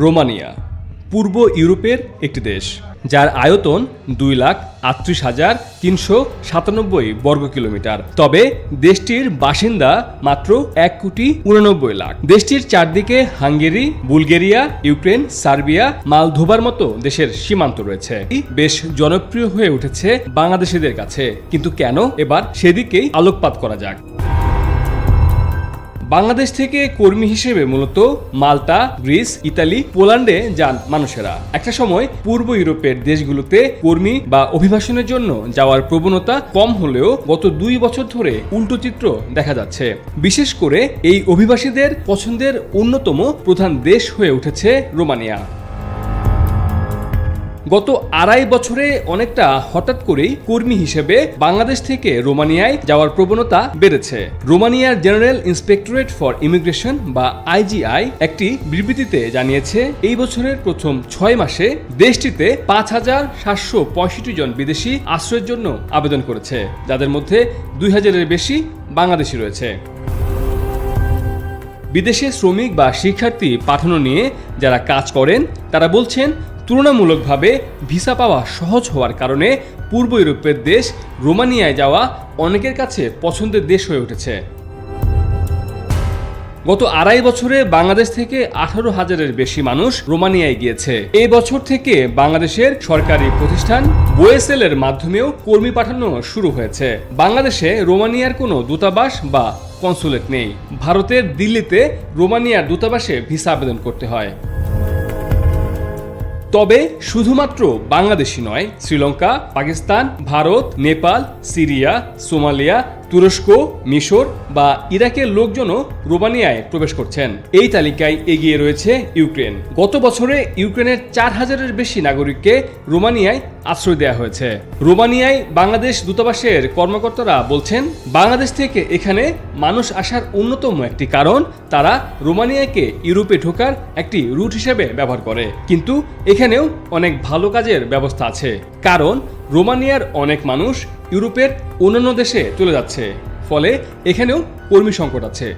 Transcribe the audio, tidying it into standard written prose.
Romania পূর্ব ইউরোপের একটি দেশ, যার আয়তন 2,38,397 বর্গ কিলোমিটার। তবে দেশটির বাসিন্দা মাত্র 1,89,00,000। দেশটির চারদিকে হাঙ্গেরি, বুলগেরিয়া, ইউক্রেন, সার্বিয়া, মালদোভার মতো দেশের সীমান্ত রয়েছে। বেশ জনপ্রিয় হয়ে উঠেছে বাংলাদেশিদের কাছে। কিন্তু কেন? এবার সেদিকেই আলোকপাত করা যাক। বাংলাদেশ থেকে কর্মী হিসেবে মূলত মাল্টা, গ্রিস, ইতালি, পোল্যান্ডে যান মানুষেরা। একটা সময় পূর্ব ইউরোপের দেশগুলোতে কর্মী বা অভিবাসনের জন্য যাওয়ার প্রবণতা কম হলেও গত 2 বছর ধরে উল্টো চিত্র দেখা যাচ্ছে। বিশেষ করে এই অভিবাসীদের পছন্দের অন্যতম প্রধান দেশ হয়ে উঠেছে রোমানিয়া। গত 2.5 বছরে অনেকটা হঠাৎ করেই কর্মী হিসেবে বাংলাদেশ থেকে রোমানিয়ায় যাওয়ার প্রবণতা বেড়েছে। রোমানিয়ার জেনারেল ইন্সপেক্টরেট ফর ইমিগ্রেশন বা আইজিআই একটি বিবৃতিতে জানিয়েছে, এই বছরের প্রথম 6 মাসে দেশটিতে 5,765 জন বিদেশি আশ্রয়ের জন্য আবেদন করেছে, যাদের মধ্যে 2,000-এর বেশি বাংলাদেশি রয়েছে। বিদেশে শ্রমিক বা শিক্ষার্থী পাঠানো নিয়ে যারা কাজ করেন তারা বলছেন, তুলনামূলকভাবে ভিসা পাওয়া সহজ হওয়ার কারণে পূর্ব ইউরোপের দেশ রোমানিয়ায় যাওয়া অনেকের কাছে পছন্দের দেশ হয়ে উঠেছে। গত 2.5 বছরে বাংলাদেশ থেকে 18,000-এর বেশি মানুষ রোমানিয়ায় গিয়েছে। এই বছর থেকে বাংলাদেশের সরকারি প্রতিষ্ঠান বোয়েসেল এর মাধ্যমেও কর্মী পাঠানো শুরু হয়েছে। বাংলাদেশে রোমানিয়ার কোনো দূতাবাস বা কনসুলেট নেই। ভারতের দিল্লিতে রোমানিয়ার দূতাবাসে ভিসা আবেদন করতে হয়। তবে শুধুমাত্র বাংলাদেশি নয়, শ্রীলঙ্কা, পাকিস্তান, ভারত, নেপাল, সিরিয়া, সোমালিয়া, তুরস্ক, মিশর বা ইরাকের লোকজনও রোমানিয়ায় প্রবেশ করছেন। এই তালিকায় এগিয়ে রয়েছে ইউক্রেন। গত বছরে ইউক্রেনের 4,000-এর বেশি নাগরিককে রোমানিয়ায় আশ্রয় দেওয়া হয়েছে। রোমানিয়ায় বাংলাদেশ দূতাবাসের কর্মকর্তারা বলছেন, বাংলাদেশ থেকে এখানে মানুষ আসার অন্যতম একটি কারণ তারা রোমানিয়াকে ইউরোপে ঢোকার একটি রুট হিসেবে ব্যবহার করে। কিন্তু এখানেও অনেক ভালো কাজের ব্যবস্থা আছে, কারণ রোমানিয়ার অনেক মানুষ ইউরোপের অন্যান্য দেশে চলে যাচ্ছে, ফলে এখানেও কর্মী সংকট আছে।